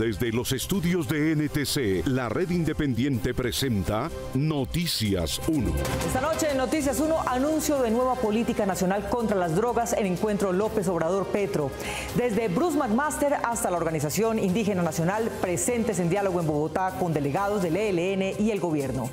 Desde los estudios de NTC, la red independiente presenta Noticias 1. Esta noche en Noticias 1, anuncio de nueva política nacional contra las drogas en encuentro López Obrador-Petro. Desde Bruce McMaster hasta la Organización Indígena Nacional, presentes en diálogo en Bogotá con delegados del ELN y el gobierno.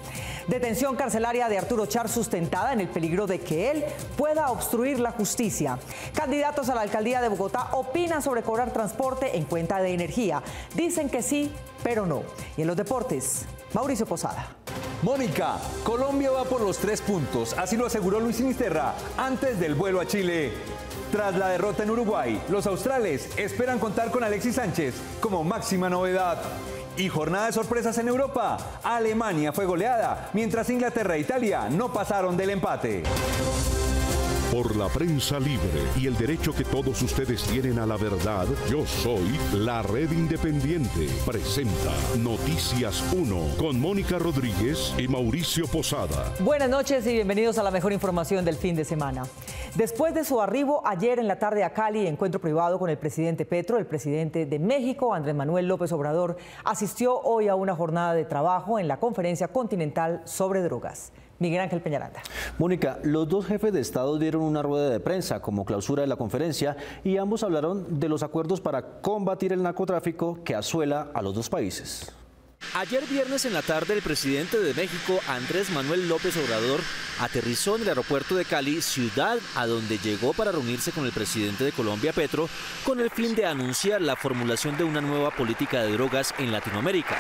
Detención carcelaria de Arturo Char sustentada en el peligro de que él pueda obstruir la justicia. Candidatos a la alcaldía de Bogotá opinan sobre cobrar transporte en cuenta de energía. Dicen que sí, pero no. Y en los deportes, Mauricio Posada. Mónica, Colombia va por los 3 puntos, así lo aseguró Luis Sinisterra antes del vuelo a Chile. Tras la derrota en Uruguay, los australes esperan contar con Alexis Sánchez como máxima novedad. Y jornada de sorpresas en Europa. Alemania fue goleada, mientras Inglaterra e Italia no pasaron del empate. Por la prensa libre y el derecho que todos ustedes tienen a la verdad, yo soy la Red Independiente. Presenta Noticias 1 con Mónica Rodríguez y Mauricio Posada. Buenas noches y bienvenidos a la mejor información del fin de semana. Después de su arribo ayer en la tarde a Cali, encuentro privado con el presidente Petro, el presidente de México, Andrés Manuel López Obrador, asistió hoy a una jornada de trabajo en la Conferencia Continental sobre Drogas. Miguel Ángel Peñaranda. Mónica, los dos jefes de Estado dieron una rueda de prensa como clausura de la conferencia y ambos hablaron de los acuerdos para combatir el narcotráfico que asuela a los dos países. Ayer viernes en la tarde, el presidente de México, Andrés Manuel López Obrador, aterrizó en el aeropuerto de Cali, ciudad a donde llegó para reunirse con el presidente de Colombia, Petro, con el fin de anunciar la formulación de una nueva política de drogas en Latinoamérica.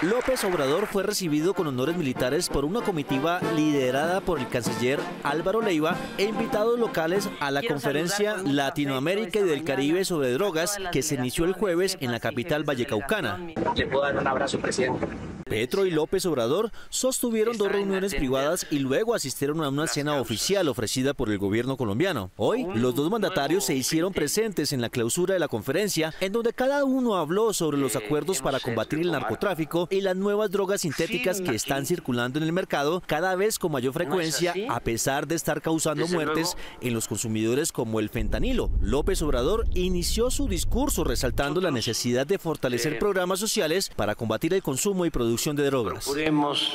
López Obrador fue recibido con honores militares por una comitiva liderada por el canciller Álvaro Leiva e invitados locales a la conferencia Latinoamérica y del Caribe sobre drogas que se inició el jueves en la capital vallecaucana. ¿Le puedo dar un abrazo, presidente? Petro y López Obrador sostuvieron 2 reuniones privadas y luego asistieron a una cena oficial ofrecida por el gobierno colombiano. Hoy, los dos mandatarios se hicieron presentes en la clausura de la conferencia, en donde cada uno habló sobre los acuerdos para combatir el narcotráfico y las nuevas drogas sintéticas que están circulando en el mercado cada vez con mayor frecuencia, a pesar de estar causando muertes en los consumidores como el fentanilo. López Obrador inició su discurso resaltando la necesidad de fortalecer programas sociales para combatir el consumo y producción de drogas. Procuremos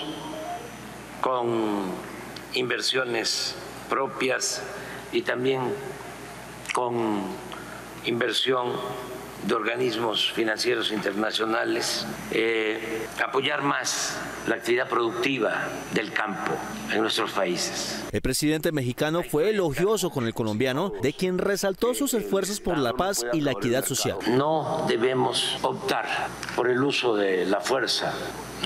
con inversiones propias y también con inversión de organismos financieros internacionales, apoyar más la actividad productiva del campo en nuestros países. El presidente mexicano fue elogioso con el colombiano, de quien resaltó sus esfuerzos por la paz y la equidad social. No debemos optar por el uso de la fuerza,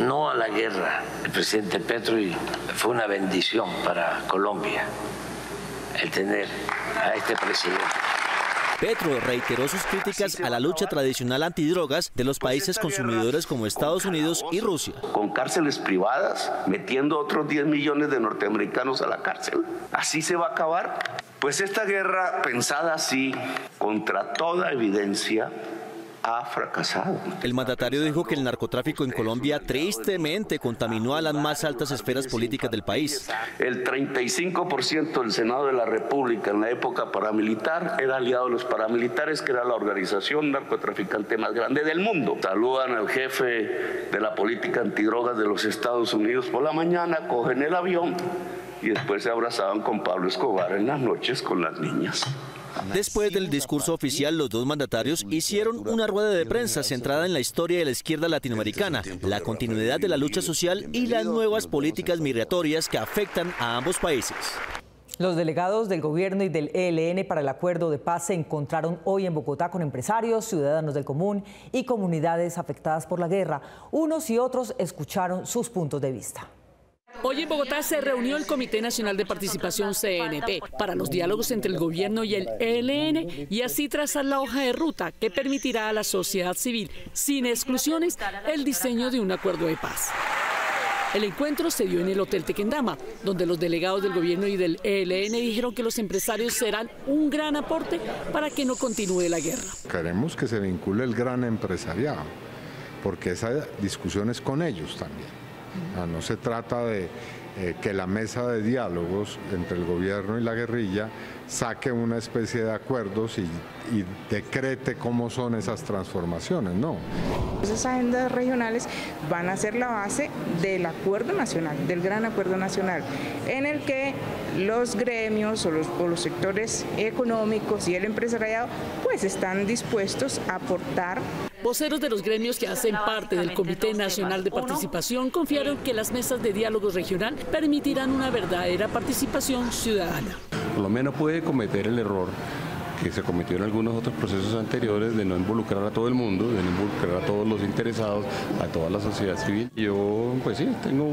no a la guerra. El presidente Petro fue una bendición para Colombia el tener a este presidente. Petro reiteró sus críticas a la lucha tradicional antidrogas de los países consumidores como Estados Unidos y Rusia. Con cárceles privadas, metiendo otros 10 millones de norteamericanos a la cárcel. ¿Así se va a acabar? Pues esta guerra, pensada así, contra toda evidencia, ha fracasado. El mandatario dijo que el narcotráfico en Colombia tristemente contaminó a las más altas esferas políticas del país. El 35% del Senado de la República en la época paramilitar era aliado de los paramilitares, que era la organización narcotraficante más grande del mundo. Saludan al jefe de la política antidrogas de los Estados Unidos por la mañana, cogen el avión y después se abrazaban con Pablo Escobar en las noches con las niñas. Después del discurso oficial, los dos mandatarios hicieron una rueda de prensa centrada en la historia de la izquierda latinoamericana, la continuidad de la lucha social y las nuevas políticas migratorias que afectan a ambos países. Los delegados del gobierno y del ELN para el acuerdo de paz se encontraron hoy en Bogotá con empresarios, ciudadanos del común y comunidades afectadas por la guerra. Unos y otros escucharon sus puntos de vista. Hoy en Bogotá se reunió el Comité Nacional de Participación CNP para los diálogos entre el gobierno y el ELN y así trazar la hoja de ruta que permitirá a la sociedad civil, sin exclusiones, el diseño de un acuerdo de paz. El encuentro se dio en el Hotel Tequendama, donde los delegados del gobierno y del ELN dijeron que los empresarios serán un gran aporte para que no continúe la guerra. Queremos que se vincule el gran empresariado, porque esa discusión es con ellos también. No se trata de que la mesa de diálogos entre el gobierno y la guerrilla saque una especie de acuerdos y decrete cómo son esas transformaciones, ¿no? Esas agendas regionales van a ser la base del acuerdo nacional, del gran acuerdo nacional, en el que los gremios o los sectores económicos y el empresariado pues están dispuestos a aportar. Voceros de los gremios que hacen parte del Comité Nacional de Participación confiaron que las mesas de diálogo regional permitirán una verdadera participación ciudadana. Colombia no puede cometer el error que se cometió en algunos otros procesos anteriores de no involucrar a todo el mundo, de no involucrar a todos los interesados, a toda la sociedad civil. Yo, pues sí, tengo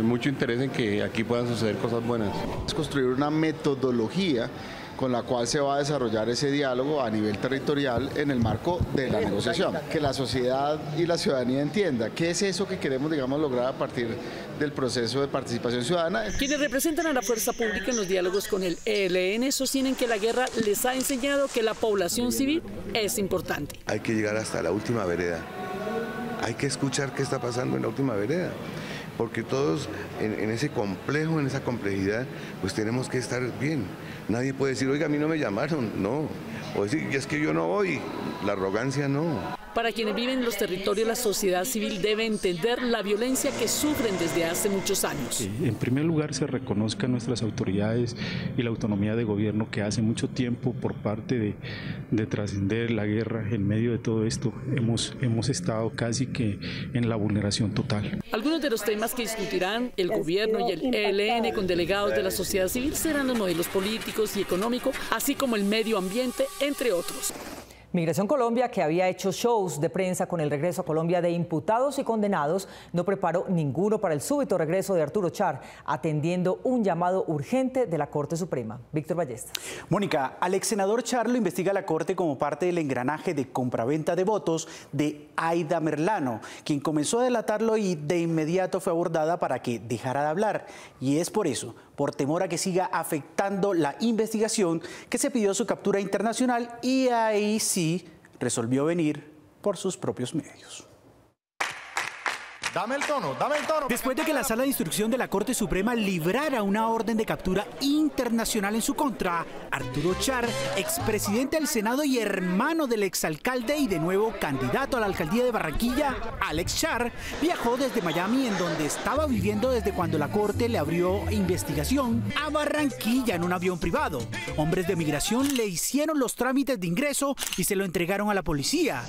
mucho interés en que aquí puedan suceder cosas buenas. Es construir una metodología con la cual se va a desarrollar ese diálogo a nivel territorial en el marco de la negociación. Que la sociedad y la ciudadanía entienda qué es eso que queremos, digamos, lograr a partir del proceso de participación ciudadana. Quienes representan a la fuerza pública en los diálogos con el ELN sostienen que la guerra les ha enseñado que la población civil es importante. Hay que llegar hasta la última vereda. Hay que escuchar qué está pasando en la última vereda. Porque todos en ese complejo, en esa complejidad, pues tenemos que estar bien. Nadie puede decir, oiga, a mí no me llamaron, no. O decir, es que yo no voy, la arrogancia no. Para quienes viven en los territorios, la sociedad civil debe entender la violencia que sufren desde hace muchos años. En primer lugar, se reconozcan nuestras autoridades y la autonomía de gobierno que hace mucho tiempo, por parte de trascender la guerra, en medio de todo esto, hemos estado casi que en la vulneración total. Algunos de los temas que discutirán el gobierno y el ELN con delegados de la sociedad civil serán los modelos políticos y económicos, así como el medio ambiente, entre otros. Migración Colombia, que había hecho shows de prensa con el regreso a Colombia de imputados y condenados, no preparó ninguno para el súbito regreso de Arturo Char, atendiendo un llamado urgente de la Corte Suprema. Víctor Ballesta. Mónica, al exsenador Char lo investiga la Corte como parte del engranaje de compraventa de votos de Aida Merlano, quien comenzó a delatarlo y de inmediato fue abordada para que dejara de hablar. Y es por eso, por temor a que siga afectando la investigación, que se pidió su captura internacional y ahí sí resolvió venir por sus propios medios. Dame el tono, dame el tono. Después de que la Sala de Instrucción de la Corte Suprema librara una orden de captura internacional en su contra, Arturo Char, expresidente del Senado y hermano del exalcalde y de nuevo candidato a la alcaldía de Barranquilla, Alex Char, viajó desde Miami, en donde estaba viviendo desde cuando la Corte le abrió investigación, a Barranquilla en un avión privado. Hombres de migración le hicieron los trámites de ingreso y se lo entregaron a la policía.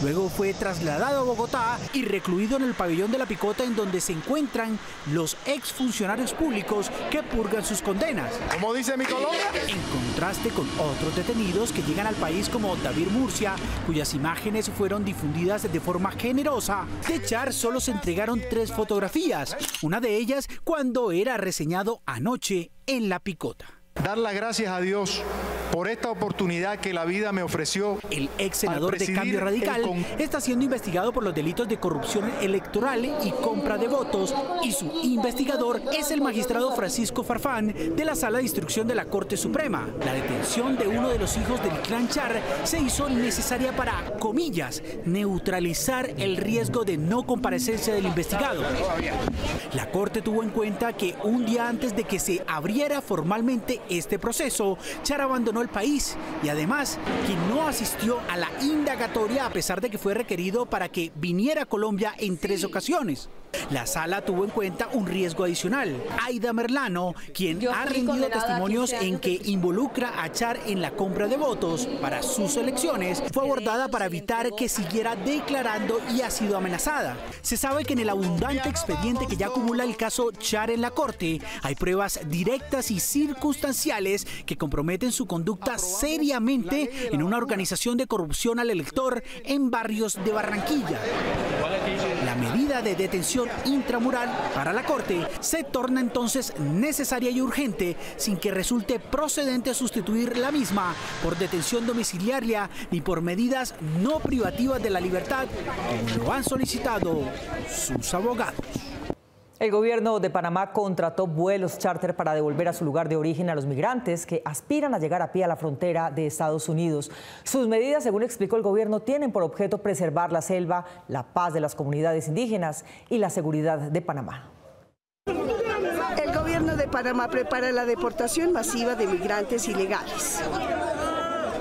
Luego fue trasladado a Bogotá y recluido en el pabellón de La Picota, en donde se encuentran los exfuncionarios públicos que purgan sus condenas. ¿Cómo dice mi Colombia? En contraste con otros detenidos que llegan al país como David Murcia, cuyas imágenes fueron difundidas de forma generosa. De Char solo se entregaron 3 fotografías, una de ellas cuando era reseñado anoche en La Picota. Dar las gracias a Dios por esta oportunidad que la vida me ofreció. El ex senador de Cambio Radical está siendo investigado por los delitos de corrupción electoral y compra de votos, y su investigador es el magistrado Francisco Farfán de la Sala de Instrucción de la Corte Suprema. La detención de uno de los hijos del clan Char se hizo necesaria para, comillas, neutralizar el riesgo de no comparecencia del investigado. La Corte tuvo en cuenta que un día antes de que se abriera formalmente este proceso, Char abandonó el país y además que no asistió a la indagatoria, a pesar de que fue requerido para que viniera a Colombia en 3 ocasiones. La sala tuvo en cuenta un riesgo adicional. Aida Merlano, quien ha rendido testimonios en que involucra a Char en la compra de votos para sus elecciones, fue abordada para evitar que siguiera declarando y ha sido amenazada. Se sabe que en el abundante expediente que ya acumula el caso Char en la Corte, hay pruebas directas y circunstanciales que comprometen su conducta seriamente en una organización de corrupción al elector en barrios de Barranquilla. La medida de detención intramural para la Corte se torna entonces necesaria y urgente, sin que resulte procedente sustituir la misma por detención domiciliaria ni por medidas no privativas de la libertad, como lo han solicitado sus abogados. El gobierno de Panamá contrató vuelos charter para devolver a su lugar de origen a los migrantes que aspiran a llegar a pie a la frontera de Estados Unidos. Sus medidas, según explicó el gobierno, tienen por objeto preservar la selva, la paz de las comunidades indígenas y la seguridad de Panamá. Panamá prepara la deportación masiva de migrantes ilegales.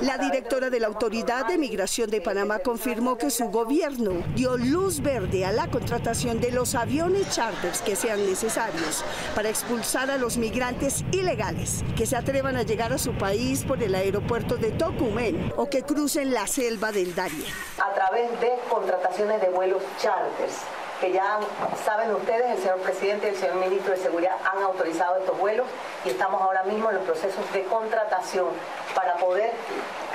La directora de la Autoridad de Migración de Panamá confirmó que su gobierno dio luz verde a la contratación de los aviones charters que sean necesarios para expulsar a los migrantes ilegales que se atrevan a llegar a su país por el aeropuerto de Tocumen o que crucen la selva del Darién. A través de contrataciones de vuelos charters, que ya saben ustedes, el señor presidente y el señor ministro de Seguridad han autorizado estos vuelos y estamos ahora mismo en los procesos de contratación para poder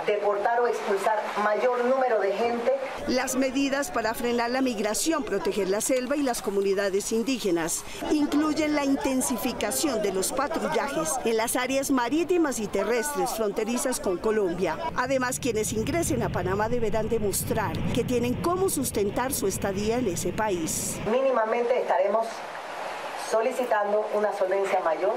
deportar o expulsar mayor número de gente. Las medidas para frenar la migración, proteger la selva y las comunidades indígenas incluyen la intensificación de los patrullajes en las áreas marítimas y terrestres fronterizas con Colombia. Además, quienes ingresen a Panamá deberán demostrar que tienen cómo sustentar su estadía en ese país. Mínimamente estaremos solicitando una solvencia mayor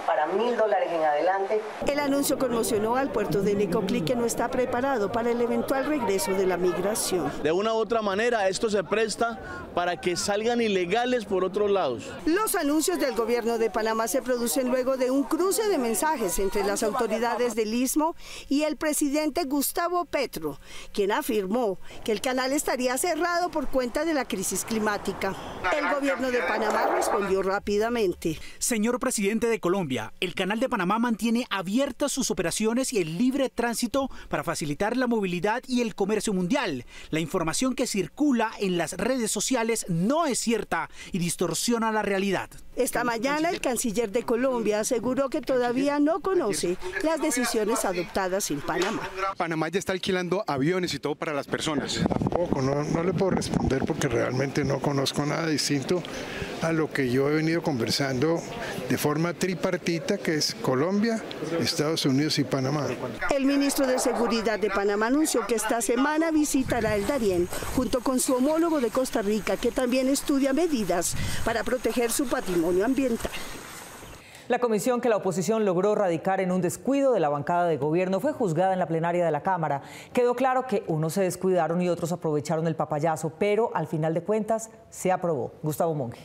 para $1.000 en adelante. El anuncio conmocionó al puerto de Necoclí, que no está preparado para el eventual regreso de la migración. De una u otra manera esto se presta para que salgan ilegales por otros lados. Los anuncios del gobierno de Panamá se producen luego de un cruce de mensajes entre las autoridades del Istmo y el presidente Gustavo Petro, quien afirmó que el canal estaría cerrado por cuenta de la crisis climática. El gobierno de Panamá respondió rápidamente. Señor presidente de Colombia, el Canal de Panamá mantiene abiertas sus operaciones y el libre tránsito para facilitar la movilidad y el comercio mundial. La información que circula en las redes sociales no es cierta y distorsiona la realidad. Esta mañana el canciller de Colombia aseguró que todavía no conoce las decisiones adoptadas en Panamá. Panamá ya está alquilando aviones y todo para las personas. Tampoco, no le puedo responder porque realmente no conozco nada distinto a lo que yo he venido conversando de forma tripartita, que es Colombia, Estados Unidos y Panamá. El ministro de Seguridad de Panamá anunció que esta semana visitará el Darién junto con su homólogo de Costa Rica, que también estudia medidas para proteger su patrimonio ambiental. La comisión que la oposición logró radicar en un descuido de la bancada de gobierno fue juzgada en la plenaria de la Cámara. Quedó claro que unos se descuidaron y otros aprovecharon el papayazo, pero al final de cuentas se aprobó. Gustavo Monge.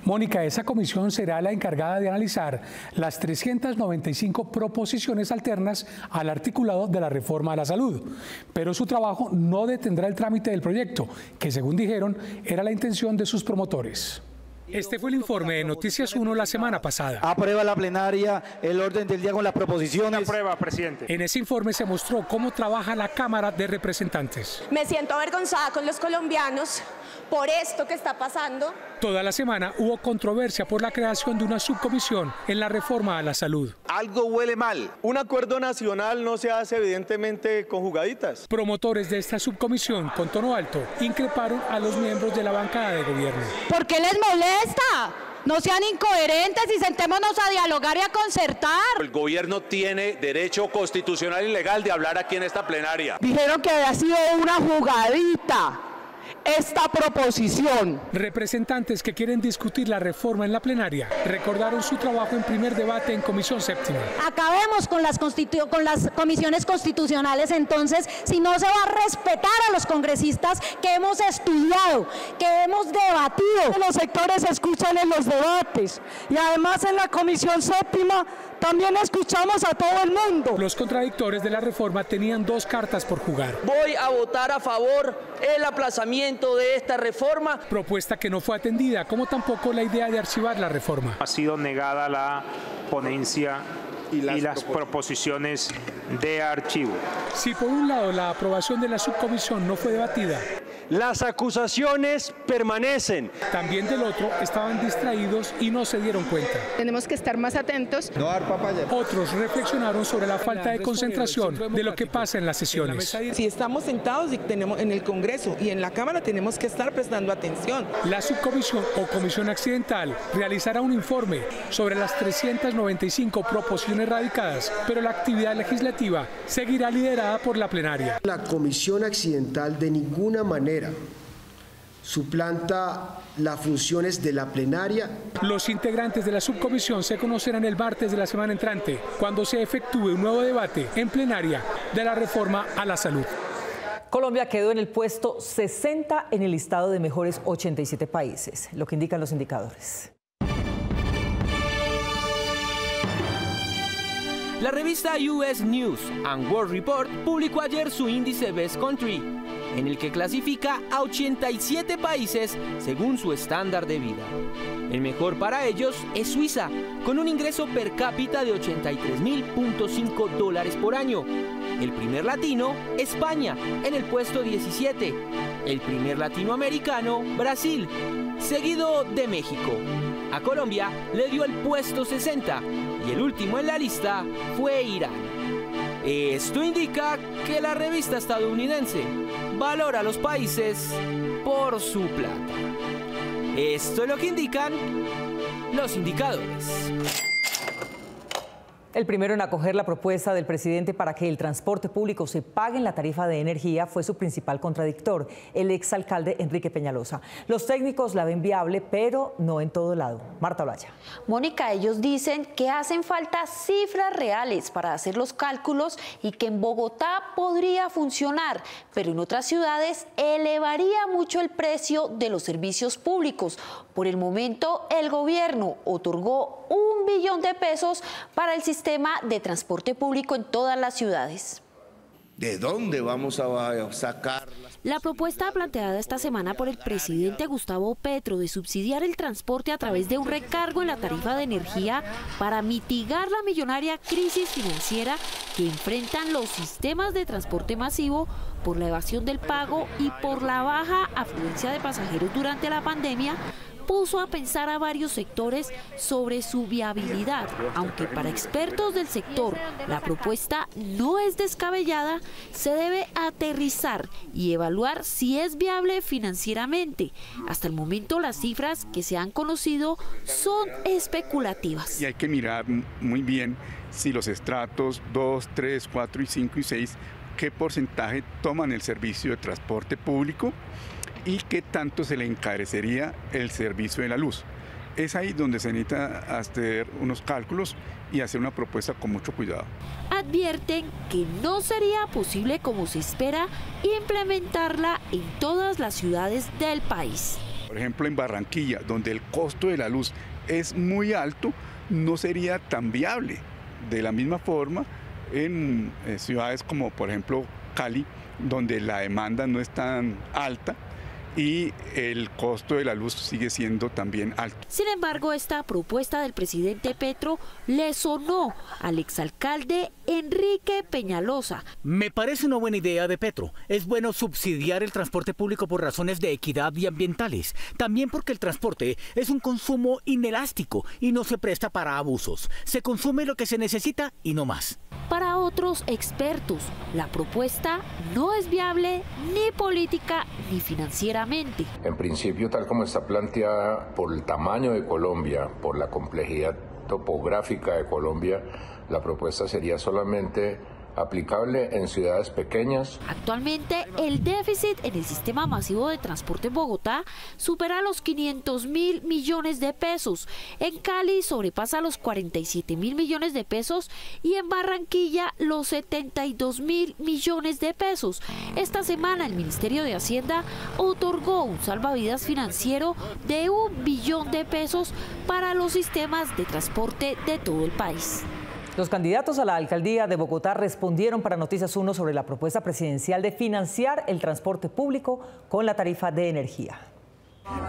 Mónica, esa comisión será la encargada de analizar las 395 proposiciones alternas al articulado de la reforma a la salud. Pero su trabajo no detendrá el trámite del proyecto, que según dijeron era la intención de sus promotores. Este fue el informe de Noticias 1 la semana pasada. Aprueba la plenaria el orden del día con las proposiciones. Aprueba, presidente. En ese informe se mostró cómo trabaja la Cámara de Representantes. Me siento avergonzada con los colombianos por esto que está pasando. Toda la semana hubo controversia por la creación de una subcomisión en la reforma a la salud. Algo huele mal. Un acuerdo nacional no se hace evidentemente con jugaditas. Promotores de esta subcomisión con tono alto increparon a los miembros de la bancada de gobierno. ¿Por qué les molesta? No sean incoherentes y sentémonos a dialogar y a concertar. El gobierno tiene derecho constitucional y legal de hablar aquí en esta plenaria. Dijeron que había sido una jugadita esta proposición. Representantes que quieren discutir la reforma en la plenaria recordaron su trabajo en primer debate en Comisión Séptima. Acabemos con las comisiones constitucionales, entonces, si no se va a respetar a los congresistas que hemos estudiado, que hemos debatido. Los sectores escuchan en los debates y además en la Comisión Séptima también escuchamos a todo el mundo. Los contradictores de la reforma tenían dos cartas por jugar. Voy a votar a favor el aplazamiento de esta reforma. Propuesta que no fue atendida, como tampoco la idea de archivar la reforma. Ha sido negada la ponencia y las proposiciones de archivo. Si por un lado la aprobación de la subcomisión no fue debatida, las acusaciones permanecen. También del otro estaban distraídos y no se dieron cuenta. Tenemos que estar más atentos. No dar papaya. Otros reflexionaron sobre la falta de concentración de lo que pasa en las sesiones. Si estamos sentados y tenemos en el Congreso y en la Cámara, tenemos que estar prestando atención. La subcomisión o comisión accidental realizará un informe sobre las 395 proposiciones radicadas, pero la actividad legislativa seguirá liderada por la plenaria. La comisión accidental de ninguna manera suplanta las funciones de la plenaria. Los integrantes de la subcomisión se conocerán el martes de la semana entrante, cuando se efectúe un nuevo debate en plenaria de la reforma a la salud. Colombia quedó en el puesto 60 en el listado de mejores 87 países, lo que indican los indicadores. La revista US News and World Report publicó ayer su índice Best Country, en el que clasifica a 87 países según su estándar de vida. El mejor para ellos es Suiza, con un ingreso per cápita de $83.500 por año. El primer latino, España, en el puesto 17. El primer latinoamericano, Brasil, seguido de México. A Colombia le dio el puesto 60 y el último en la lista fue Irán. Esto indica que la revista estadounidense valora a los países por su plata. Esto es lo que indican los indicadores. El primero en acoger la propuesta del presidente para que el transporte público se pague en la tarifa de energía fue su principal contradictor, el exalcalde Enrique Peñalosa. Los técnicos la ven viable, pero no en todo lado. Marta Olaya. Mónica, ellos dicen que hacen falta cifras reales para hacer los cálculos y que en Bogotá podría funcionar, pero en otras ciudades elevaría mucho el precio de los servicios públicos. Por el momento, el gobierno otorgó $1 billón para el sistema de transporte público en todas las ciudades. ¿De dónde vamos a sacar? La propuesta planteada esta semana por el presidente Gustavo Petro de subsidiar el transporte a través de un recargo en la tarifa de energía para mitigar la millonaria crisis financiera que enfrentan los sistemas de transporte masivo por la evasión del pago y por la baja afluencia de pasajeros durante la pandemia, puso a pensar a varios sectores sobre su viabilidad. Aunque para expertos del sector la propuesta no es descabellada, se debe aterrizar y evaluar si es viable financieramente. Hasta el momento las cifras que se han conocido son especulativas. Y hay que mirar muy bien si los estratos 2, 3, 4 y 5 y 6, qué porcentaje toman el servicio de transporte público y qué tanto se le encarecería el servicio de la luz. Es ahí donde se necesita hacer unos cálculos y hacer una propuesta con mucho cuidado. Advierten que no sería posible, como se espera, implementarla en todas las ciudades del país. Por ejemplo, en Barranquilla, donde el costo de la luz es muy alto, no sería tan viable. De la misma forma, en ciudades como, por ejemplo, Cali, donde la demanda no es tan alta, y el costo de la luz sigue siendo también alto. Sin embargo, esta propuesta del presidente Petro le sonó al exalcalde Enrique Peñalosa. Me parece una buena idea de Petro. Es bueno subsidiar el transporte público por razones de equidad y ambientales. También porque el transporte es un consumo inelástico y no se presta para abusos. Se consume lo que se necesita y no más. Para otros expertos, la propuesta no es viable ni política ni financieramente. En principio, tal como está planteada, por el tamaño de Colombia, por la complejidad topográfica de Colombia, la propuesta sería solamente aplicable en ciudades pequeñas. Actualmente, el déficit en el sistema masivo de transporte en Bogotá supera los $500.000 millones. En Cali sobrepasa los $47.000 millones y en Barranquilla los $72.000 millones. Esta semana el Ministerio de Hacienda otorgó un salvavidas financiero de $1 billón para los sistemas de transporte de todo el país. Los candidatos a la alcaldía de Bogotá respondieron para Noticias 1 sobre la propuesta presidencial de financiar el transporte público con la tarifa de energía.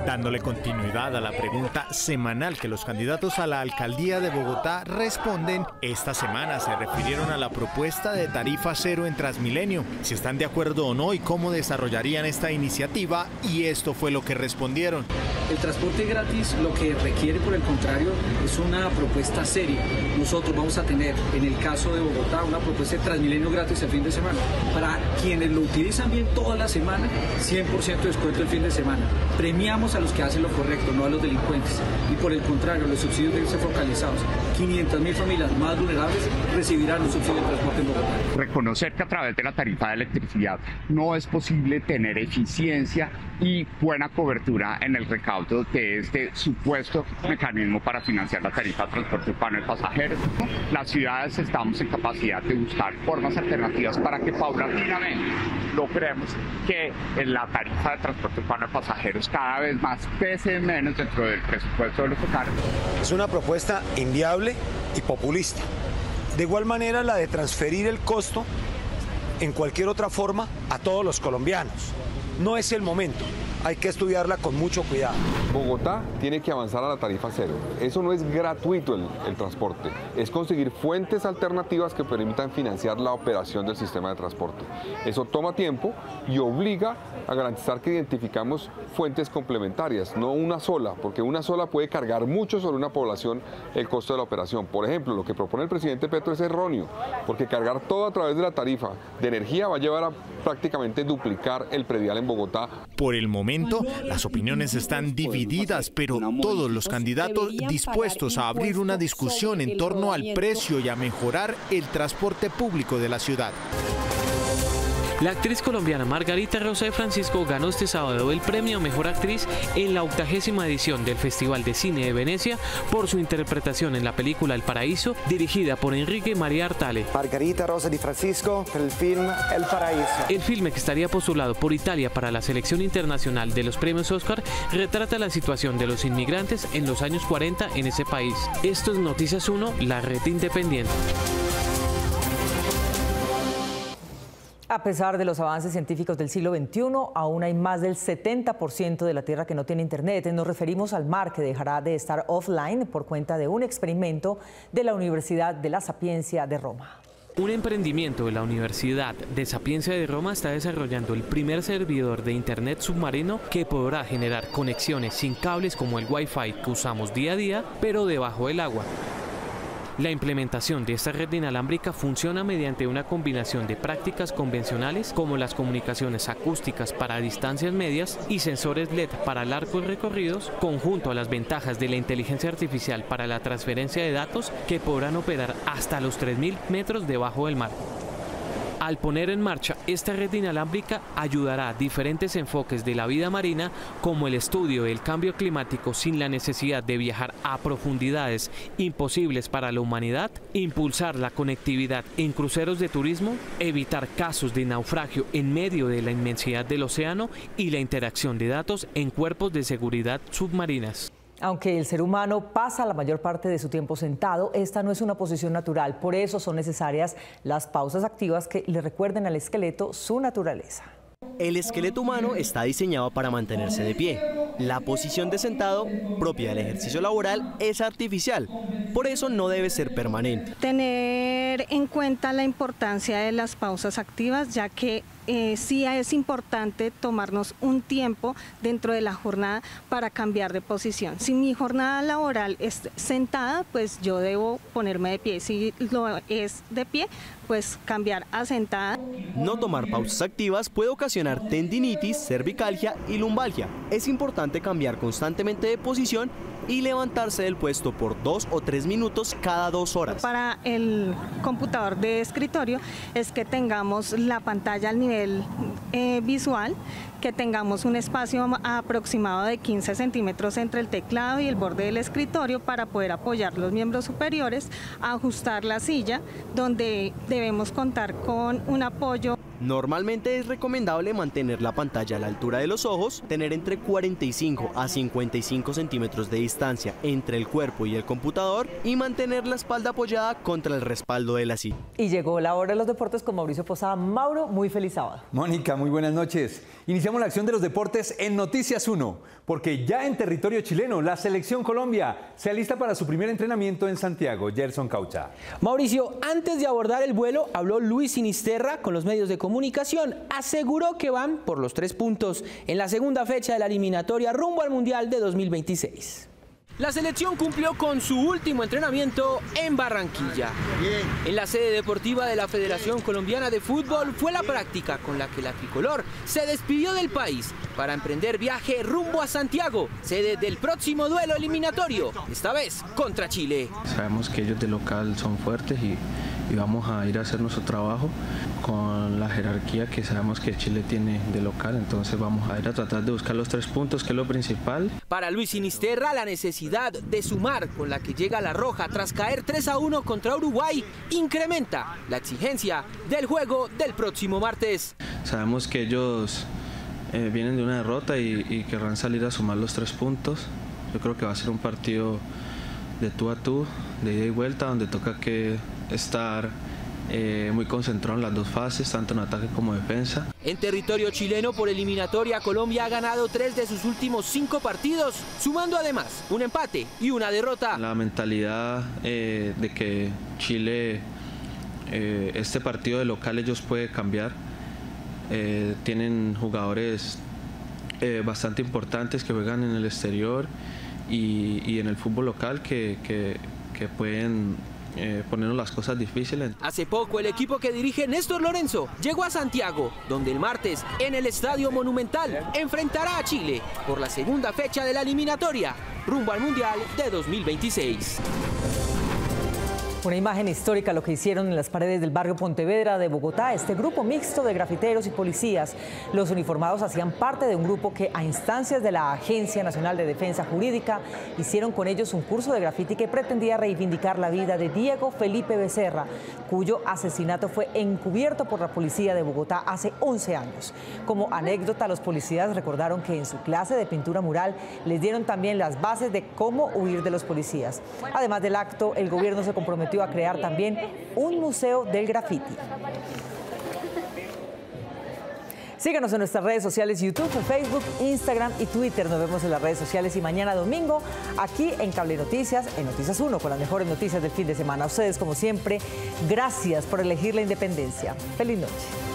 Dándole continuidad a la pregunta semanal que los candidatos a la alcaldía de Bogotá responden, esta semana se refirieron a la propuesta de tarifa cero en Transmilenio, si están de acuerdo o no y cómo desarrollarían esta iniciativa, y esto fue lo que respondieron. El transporte gratis lo que requiere, por el contrario, es una propuesta seria. Nosotros vamos a tener, en el caso de Bogotá, una propuesta de Transmilenio gratis el fin de semana. Para quienes lo utilizan bien toda la semana, 100% descuento el fin de semana. Premiamos a los que hacen lo correcto, no a los delincuentes. Y por el contrario, los subsidios deben ser focalizados. 500.000 familias más vulnerables recibirán un subsidio de transporte en Bogotá. Reconocer que a través de la tarifa de electricidad no es posible tener eficiencia y buena cobertura en el recaudo de este supuesto mecanismo para financiar la tarifa de transporte urbano de pasajeros. Las ciudades estamos en capacidad de buscar formas alternativas para que paulatinamente logremos que la tarifa de transporte urbano de pasajeros cada vez más pese menos dentro del presupuesto de los hogares. Es una propuesta inviable y populista. De igual manera, la de transferir el costo en cualquier otra forma a todos los colombianos. No es el momento. Hay que estudiarla con mucho cuidado. Bogotá tiene que avanzar a la tarifa cero. Eso no es gratuito el transporte, es conseguir fuentes alternativas que permitan financiar la operación del sistema de transporte. Eso toma tiempo y obliga a garantizar que identificamos fuentes complementarias, no una sola, porque una sola puede cargar mucho sobre una población el costo de la operación. Por ejemplo, lo que propone el presidente Petro es erróneo, porque cargar todo a través de la tarifa de energía va a llevar a prácticamente duplicar el predial en Bogotá. Por el momento, las opiniones están divididas, pero todos los candidatos dispuestos a abrir una discusión en torno al precio y a mejorar el transporte público de la ciudad. La actriz colombiana Margarita Rosa de Francisco ganó este sábado el premio a Mejor Actriz en la 80ª edición del Festival de Cine de Venecia por su interpretación en la película El Paraíso, dirigida por Enrique María Artale. Margarita Rosa de Francisco por el film El Paraíso. El filme, que estaría postulado por Italia para la selección internacional de los premios Oscar, retrata la situación de los inmigrantes en los años 40 en ese país. Esto es Noticias 1, la red independiente. A pesar de los avances científicos del siglo XXI, aún hay más del 70% de la Tierra que no tiene Internet. Nos referimos al mar, que dejará de estar offline por cuenta de un experimento de la Universidad de la Sapiencia de Roma. Un emprendimiento de la Universidad de Sapiencia de Roma está desarrollando el primer servidor de Internet submarino que podrá generar conexiones sin cables como el Wi-Fi que usamos día a día, pero debajo del agua. La implementación de esta red inalámbrica funciona mediante una combinación de prácticas convencionales como las comunicaciones acústicas para distancias medias y sensores LED para largos recorridos, conjunto a las ventajas de la inteligencia artificial para la transferencia de datos que podrán operar hasta los 3.000 metros debajo del mar. Al poner en marcha esta red inalámbrica ayudará a diferentes enfoques de la vida marina, como el estudio del cambio climático sin la necesidad de viajar a profundidades imposibles para la humanidad, impulsar la conectividad en cruceros de turismo, evitar casos de naufragio en medio de la inmensidad del océano y la interacción de datos en cuerpos de seguridad submarinas. Aunque el ser humano pasa la mayor parte de su tiempo sentado, esta no es una posición natural. Por eso son necesarias las pausas activas que le recuerden al esqueleto su naturaleza. El esqueleto humano está diseñado para mantenerse de pie. La posición de sentado, propia del ejercicio laboral, es artificial. Por eso no debe ser permanente. Tener en cuenta la importancia de las pausas activas, ya que sí es importante tomarnos un tiempo dentro de la jornada para cambiar de posición. Si mi jornada laboral es sentada, pues yo debo ponerme de pie. Si lo es de pie, pues cambiar a sentada. No tomar pausas activas puede ocasionar tendinitis, cervicalgia y lumbalgia. Es importante cambiar constantemente de posición y levantarse del puesto por 2 o 3 minutos cada 2 horas. Para el computador de escritorio es que tengamos la pantalla al nivel visual, que tengamos un espacio aproximado de 15 centímetros entre el teclado y el borde del escritorio para poder apoyar los miembros superiores, ajustar la silla, donde debemos contar con un apoyo. Normalmente es recomendable mantener la pantalla a la altura de los ojos, tener entre 45 a 55 centímetros de distancia entre el cuerpo y el computador y mantener la espalda apoyada contra el respaldo de la silla. Y llegó la hora de los deportes con Mauricio Posada. Mauro, muy feliz sábado. Mónica, muy buenas noches. Iniciamos la acción de los deportes en Noticias 1, porque ya en territorio chileno, la Selección Colombia se alista para su primer entrenamiento en Santiago. Gerson Caucha. Mauricio, antes de abordar el vuelo, habló Luis Sinisterra con los medios de comunicación. Aseguró que van por los 3 puntos en la segunda fecha de la eliminatoria rumbo al Mundial de 2026. La selección cumplió con su último entrenamiento en Barranquilla. En la sede deportiva de la Federación Colombiana de Fútbol fue la práctica con la que la tricolor se despidió del país para emprender viaje rumbo a Santiago, sede del próximo duelo eliminatorio, esta vez contra Chile. Sabemos que ellos de local son fuertes y vamos a ir a hacer nuestro trabajo con la jerarquía que sabemos que Chile tiene de local, entonces vamos a ir a tratar de buscar los 3 puntos, que es lo principal. Para Luis Sinisterra, la necesidad de sumar con la que llega la Roja tras caer 3-1 contra Uruguay incrementa la exigencia del juego del próximo martes. Sabemos que ellos vienen de una derrota y querrán salir a sumar los 3 puntos. Yo creo que va a ser un partido de tú a tú, de ida y vuelta, donde toca que estar muy concentrado en las dos fases, tanto en ataque como defensa. En territorio chileno por eliminatoria, Colombia ha ganado 3 de sus últimos 5 partidos, sumando además un empate y una derrota. La mentalidad de que Chile, este partido de local ellos puede cambiar. Tienen jugadores bastante importantes que juegan en el exterior y en el fútbol local que pueden ponernos las cosas difíciles. Hace poco el equipo que dirige Néstor Lorenzo llegó a Santiago, donde el martes en el Estadio Monumental enfrentará a Chile por la segunda fecha de la eliminatoria rumbo al Mundial de 2026. Una imagen histórica lo que hicieron en las paredes del barrio Pontevedra de Bogotá, este grupo mixto de grafiteros y policías. Los uniformados hacían parte de un grupo que a instancias de la Agencia Nacional de Defensa Jurídica hicieron con ellos un curso de grafiti que pretendía reivindicar la vida de Diego Felipe Becerra, cuyo asesinato fue encubierto por la policía de Bogotá hace 11 años. Como anécdota, los policías recordaron que en su clase de pintura mural les dieron también las bases de cómo huir de los policías. Además del acto, el gobierno se comprometió a crear también un museo del graffiti. Síganos en nuestras redes sociales YouTube, Facebook, Instagram y Twitter. Nos vemos en las redes sociales y mañana domingo aquí en Cable Noticias, en Noticias 1, con las mejores noticias del fin de semana. A ustedes, como siempre, gracias por elegir la independencia. Feliz noche.